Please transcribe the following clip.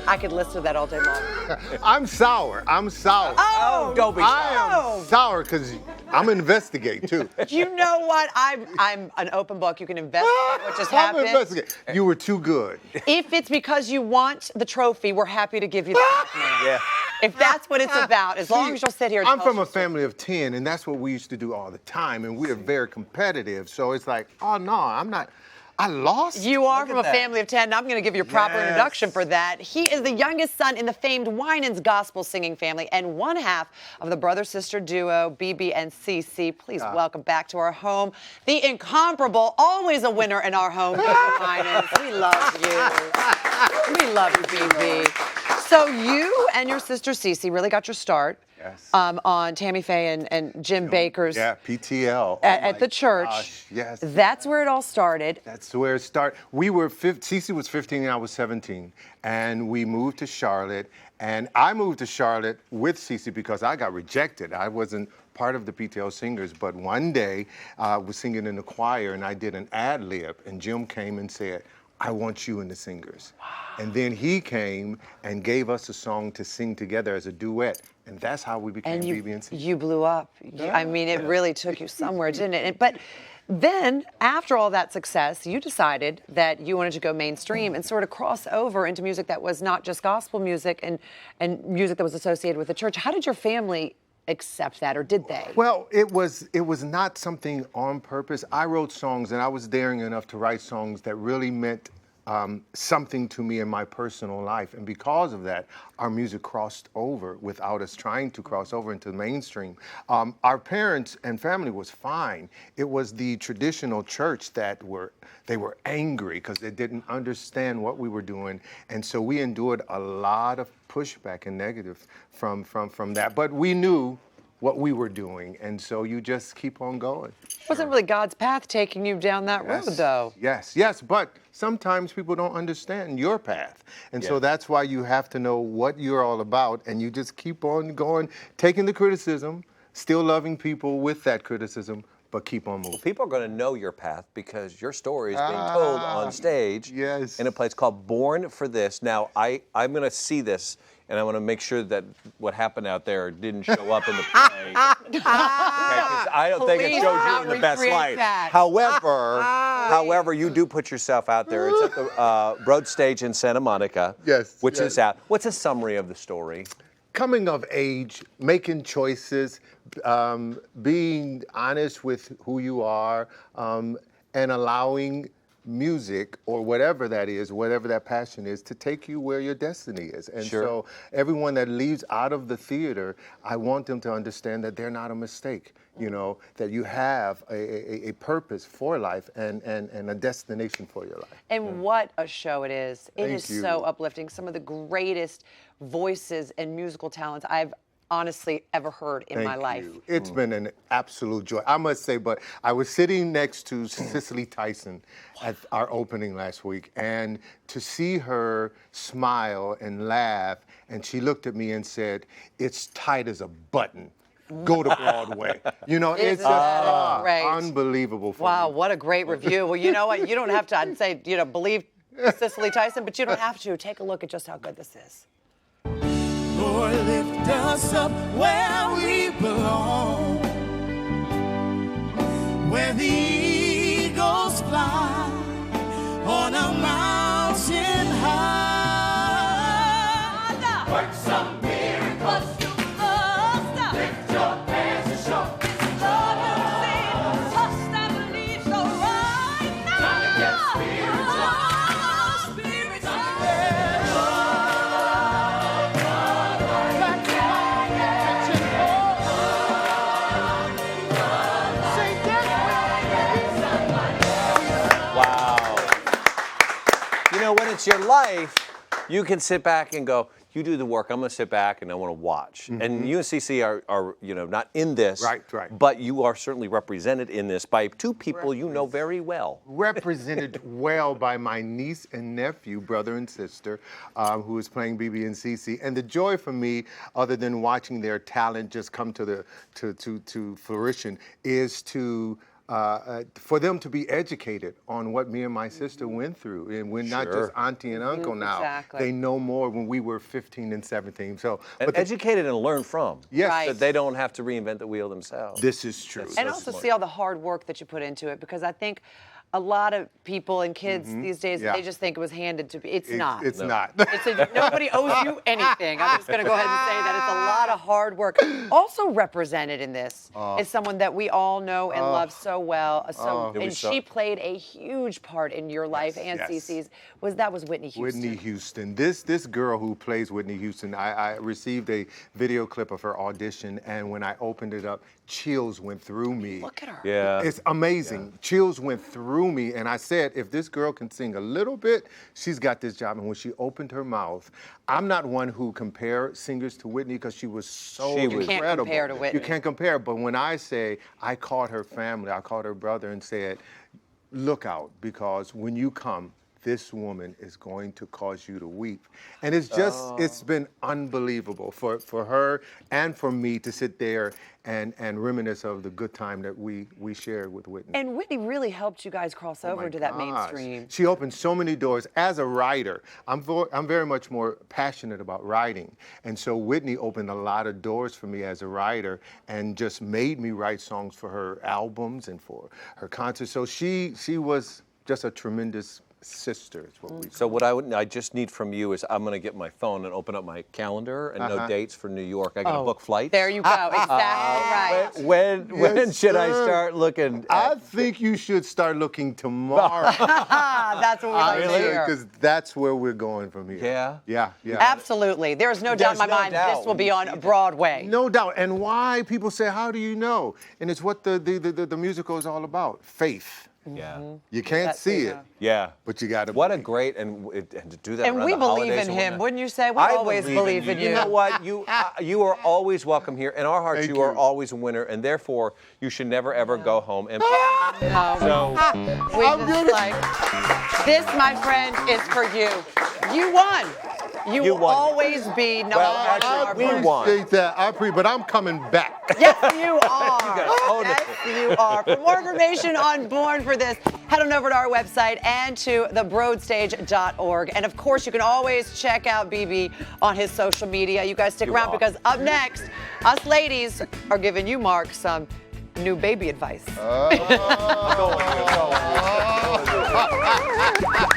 I could listen to that all day long. I'm sour. I'm sour. Oh, don't be sour. I am sour because I'm investigate too. You know what? I'm an open book. You can investigate what just happened. Investigate. You were too good. If it's because you want the trophy, we're happy to give you the trophy. Yeah. If that's what it's about, as long as you'll sit here and I'm tell from us a family of 10, and that's what we used to do all the time, and we are very competitive. So it's like, oh no, I'm not. I lost? You are Look from at a that. family of 10, and I'm going to give you a proper Yes. introduction for that. He is the youngest son in the famed Winans gospel singing family and one half of the brother-sister duo, BeBe and CeCe. Please welcome back to our home, the incomparable, always a winner in our home, BeBe Winans. We love you. We love you, BeBe. So you and your sister CeCe really got your start Yes. on Tammy Faye and Jim Baker's Yeah, PTL. at Oh the my church. gosh, yes. That's where it all started. That's where it started. We were, CeCe was 15 and I was 17. And we moved to Charlotte. And I moved to Charlotte with CeCe because I got rejected. I wasn't part of the PTL singers. But one day I was singing in the choir and I did an ad lib. And Jim came and said, I want you in the singers. Wow. And then he came and gave us a song to sing together as a duet. And that's how we became And BeBe and CeCe. you blew up. I mean, it really took you somewhere, didn't it? But then, after all that success, you decided that you wanted to go mainstream and sort of cross over into music that was not just gospel music and music that was associated with the church. How did your family accept that, or did they? Well, it was not something on purpose. I wrote songs, and I was daring enough to write songs that really meant something to me in my personal life. And because of that, our music crossed over without us trying to cross over into the mainstream. Our parents and family was fine. It was the traditional church that were angry because they didn't understand what we were doing. And so we endured a lot of pushback and negative from that. But we knew what we were doing, and so you just keep on going. Wasn't really God's path taking you down that road, though. Yes, but sometimes people don't understand your path. And so that's why you have to know what you're all about, and you just keep on going, taking the criticism, still loving people with that criticism, but keep on moving. People are going to know your path because your story is being told on stage in a place called Born for This. Now, I'm going to see this, and I want to make sure that what happened out there didn't show up in the play. Because I don't think it shows you in the best light. However, you do put yourself out there. It's at the Broad Stage in Santa Monica, which is out. What's a summary of the story? Coming of age, making choices, being honest with who you are, and allowing music or whatever that is, whatever that passion is, to take you where your destiny is. And so everyone that leaves out of the theater, I want them to understand that they're not a mistake, you know, that you have a purpose for life and a destination for your life. And what a show it is. It is you. so uplifting. Some of the greatest voices and musical talents I've honestly ever heard in my life. You. It's been an absolute joy, I must say. But I was sitting next to Cicely Tyson at our opening last week, and to see her smile and laugh, and she looked at me and said, "It's tight as a button. Go to Broadway." You know, it's just unbelievable for me. What a great review. Well, you know what? You don't have to, I'd say, believe Cicely Tyson, but you don't have to. Take a look at just how good this is. Lord, lift us up where we belong, where the eagles fly on a mountain high. Work some miracles to us. Lift your hands and show. Lord, you say, trust and believe so right now. Time to get spiritual. When it's your life, you can sit back and go, you do the work, I'm going to sit back and I want to watch. And you and CeCe are not in this, but you are certainly represented in this by two people you know very well. Represented well by my niece and nephew, brother and sister, who is playing BeBe and CeCe. And the joy for me, other than watching their talent just come to fruition, is to for them to be educated on what me and my sister went through. And we're not just auntie and uncle now. Exactly. They know more when we were 15 and 17. So, And educated and learn from. Yes. Right. So they don't have to reinvent the wheel themselves. This is true. And also see all the hard work that you put into it, because I think a lot of people and kids these days, they just think it was handed to be. It's not. It's not. Nobody owes you anything. I'm just going to go ahead and say that it's a lot of hard work. Also represented in this is someone that we all know and love so well. And she played a huge part in your life and CeCe's. That was Whitney Houston. Whitney Houston. This girl who plays Whitney Houston, I received a video clip of her audition, and when I opened it up, chills went through me. Look at her. Yeah. It's amazing. Chills went through me, and I said, if this girl can sing a little bit, she's got this job. And when she opened her mouth, I'm not one who compare singers to Whitney because she was so incredible. You can't compare to Whitney. You can't compare, but when I say I called her family, I called her brother and said, look out, because when you come, this woman is going to cause you to weep. And it's just, it's been unbelievable for her and for me to sit there and reminisce of the good time that we shared with Whitney. And Whitney really helped you guys cross over my to that gosh. mainstream. She opened so many doors. As a writer, I'm very much more passionate about writing. And so Whitney opened a lot of doors for me as a writer and just made me write songs for her albums and for her concerts. So she was just a tremendous sister is what we So what I just need from you is I'm going to get my phone and open up my calendar and know dates for New York. I got to book flights. There you go. Exactly right. When should I start looking? I think you should start looking tomorrow. That's what we like to hear. Because that's where we're going from here. Yeah? Yeah. Absolutely. There's no doubt in my There's no mind doubt this will when be you on see that. Broadway. No doubt. And why people say, how do you know? And it's what the musical is all about. Faith. Yeah. You can't see it, Yeah. but you got to. What a great, and to do that And around we the believe holidays in and him, whatnot. wouldn't you say? We I always believe in you. You know what? You are always welcome here. In our hearts, Thank you are you. always a winner, and therefore, you should never, ever go home empty. No. So, We just like, this, my friend, is for you. You won. You will won. always be number Well, one. actually, on our we board. won. appreciate that. But I'm coming back. Yes, you are. own it. Yes, you are. For more information on Born for This, head on over to our website and to thebroadstage.org. And of course, you can always check out BeBe on his social media. You guys stick around because up next, us ladies are giving you, Mark, some new baby advice. Go on.